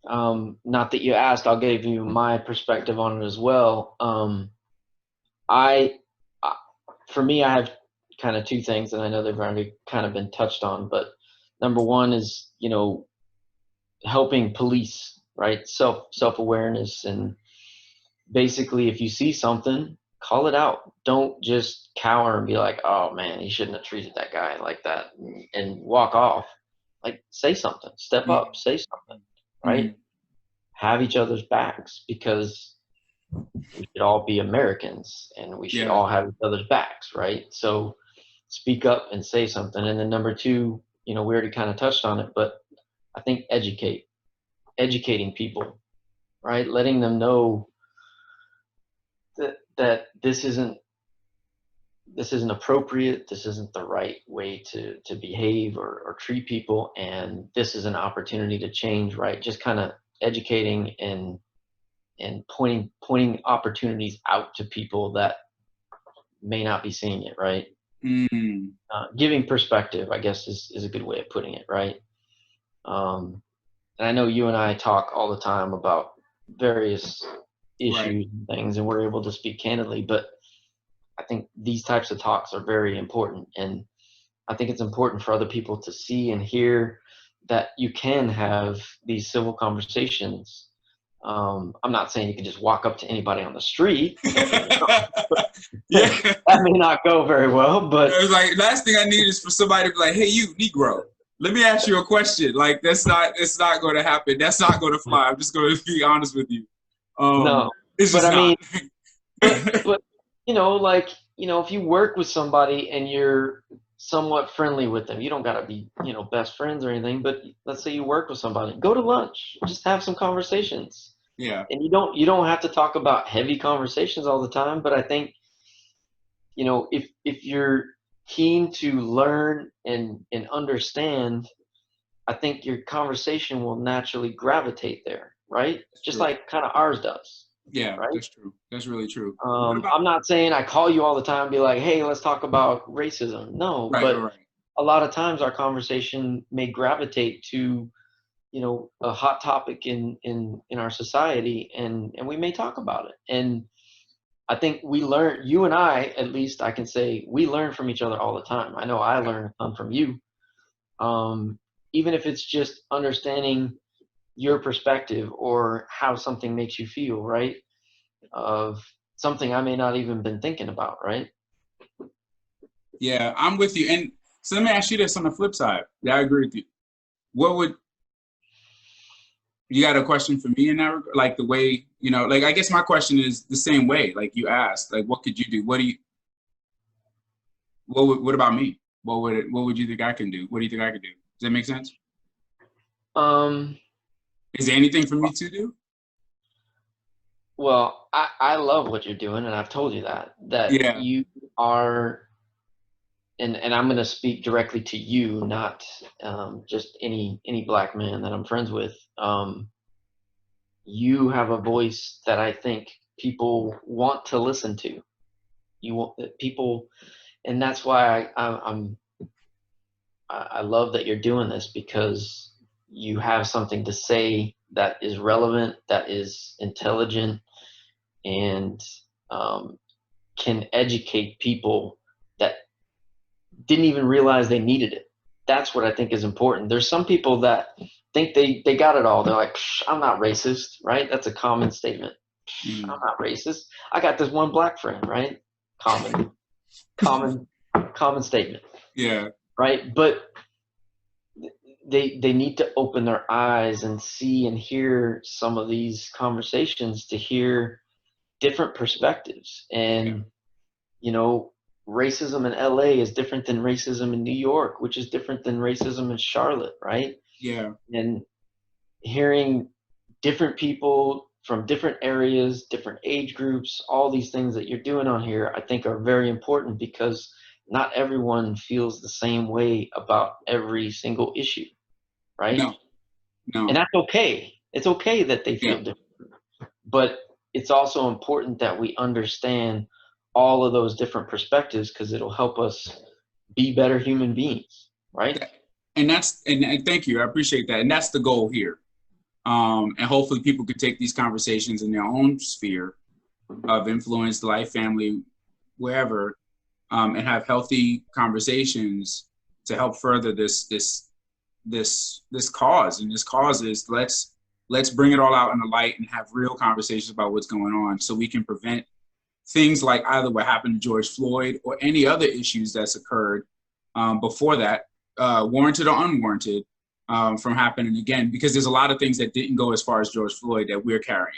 not that you asked, I'll give you my perspective on it as well. For me, I have kind of two things, and I know they've already kind of been touched on, but number one is, you know, helping police, right? Self-awareness, and basically if you see something, call it out. Don't just cower and be like, oh man, he shouldn't have treated that guy like that, and walk off. Like, say something, step up, say something, right? Have each other's backs, because we should all be Americans and we should all have each other's backs, right? So speak up and say something. And then number two, you know, we already kind of touched on it, but I think educating people, right? Letting them know that this isn't appropriate, this isn't the right way to behave or treat people, and this is an opportunity to change, right? Just kind of educating and pointing opportunities out to people that may not be seeing it, right? Giving perspective, I guess, is a good way of putting it, right? And I know you and I talk all the time about various issues and things, and we're able to speak candidly, but I think these types of talks are very important, and I think it's important for other people to see and hear that you can have these civil conversations. I'm not saying you can just walk up to anybody on the street. That may not go very well, but it was like, last thing I need is for somebody to be like, hey, you Negro, let me ask you a question. Like, it's not going to happen. That's not going to fly. I'm just going to be honest with you. No, it's but just I mean, not. but you know, like, you know, if you work with somebody and you're somewhat friendly with them, you don't got to be, you know, best friends or anything, but let's say you work with somebody, go to lunch, just have some conversations. Yeah. And you don't have to talk about heavy conversations all the time, but I think, you know, if you're keen to learn and understand, I think your conversation will naturally gravitate there, right? Just like kind of ours does. Yeah, right? That's true. That's really true. I'm not saying I call you all the time and be like, hey, let's talk about racism. No, but a lot of times our conversation may gravitate to, you know, a hot topic in our society, and we may talk about it. And I think we learn, you and I, at least I can say, we learn from each other all the time. I know I learn a ton from you. Even if it's just understanding your perspective or how something makes you feel, right? Of something I may not even been thinking about, right? Yeah, I'm with you. And so let me ask you this on the flip side. Yeah, I agree with you. What would, you got a question for me in that regard? Like the way, you know, like, I guess my question is the same way, like you asked, like, what could you do? What about me? What would you think I can do? What do you think I could do? Does that make sense? Is there anything for me to do? Well, I love what you're doing, and I've told you that you are, and I'm going to speak directly to you, not just any black man that I'm friends with. You have a voice that I think people want to listen to. You want people, and that's why I love that you're doing this, because you have something to say that is relevant, that is intelligent, and can educate people that didn't even realize they needed it. That's what I think is important. There's some people that think they got it all. They're like, I'm not racist, right? That's a common statement. I'm not racist. I got this one black friend, right? Common statement. Yeah. Right? But they need to open their eyes and see and hear some of these conversations to hear different perspectives. And, you know, racism in LA is different than racism in New York, which is different than racism in Charlotte, right? Yeah. And hearing different people from different areas, different age groups, all these things that you're doing on here, I think are very important, because not everyone feels the same way about every single issue, right? No. And that's okay. It's okay that they feel different. But it's also important that we understand all of those different perspectives, because it'll help us be better human beings, right? And thank you. I appreciate that. And that's the goal here. And hopefully people can take these conversations in their own sphere of influence, life, family, wherever, and have healthy conversations to help further this cause. And this cause is let's bring it all out in the light and have real conversations about what's going on, so we can prevent things like either what happened to George Floyd or any other issues that's occurred before that, warranted or unwarranted, from happening again. Because there's a lot of things that didn't go as far as George Floyd that we're carrying.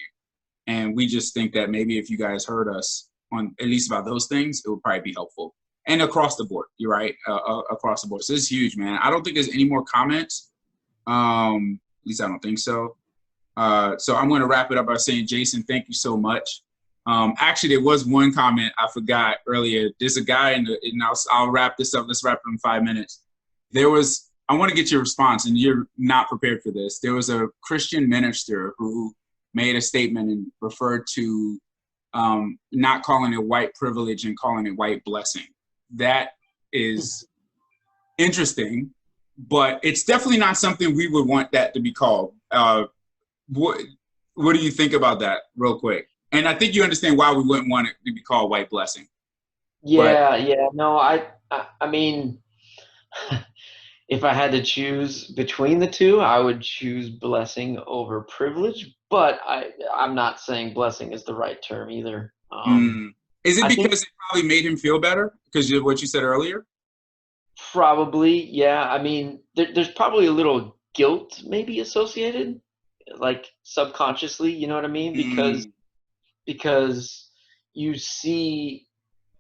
And we just think that maybe if you guys heard us on at least about those things, it would probably be helpful. And across the board, you're right, across the board. So this is huge, man. I don't think there's any more comments. At least I don't think so. So I'm going to wrap it up by saying, Jason, thank you so much. Actually, there was one comment I forgot earlier. There's a guy and I'll wrap this up. Let's wrap it in 5 minutes. I want to get your response, and you're not prepared for this. There was a Christian minister who made a statement and referred to not calling it white privilege and calling it white blessing. That is interesting, but it's definitely not something we would want that to be called. What do you think about that, real quick? And I think you understand why we wouldn't want it to be called white blessing. No, I mean, if I had to choose between the two, I would choose blessing over privilege. But I'm not saying blessing is the right term either. Is it because it probably made him feel better? Because of what you said earlier? Probably, yeah. I mean, there's probably a little guilt maybe associated, like subconsciously, you know what I mean? Because you see,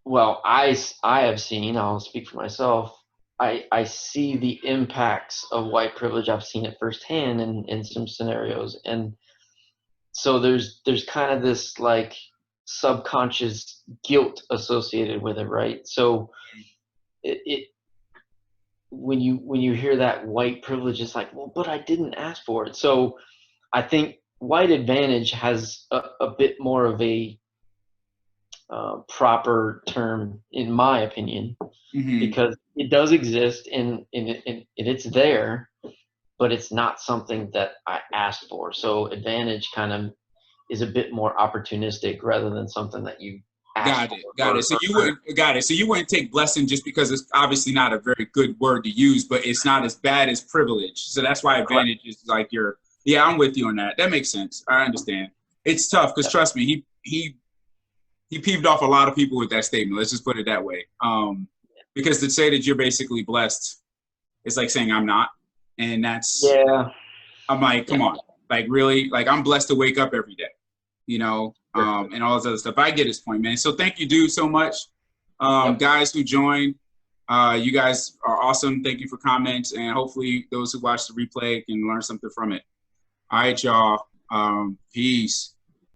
well, I have seen, I'll speak for myself, I see the impacts of white privilege. I've seen it firsthand in some scenarios. And so there's kind of this like subconscious guilt associated with it, right? So when you hear that white privilege, it's like, well, but I didn't ask for it. So I think white advantage has a bit more of a proper term, in my opinion, because it does exist and it's there, but it's not something that I asked for. So advantage kind of is a bit more opportunistic rather than something that you asked for. Got it. So you wouldn't take blessing just because it's obviously not a very good word to use, but it's not as bad as privilege. So that's why advantage is like yeah, I'm with you on that. That makes sense. I understand. It's tough because trust me, he peeved off a lot of people with that statement. Let's just put it that way. Because to say that you're basically blessed, it's like saying I'm not. And that's, I'm like, come on. Like, really? Like, I'm blessed to wake up every day, you know, and all this other stuff. I get his point, man. So thank you, dude, so much. Guys who joined, you guys are awesome. Thank you for comments. And hopefully those who watch the replay can learn something from it. All right, y'all. Peace.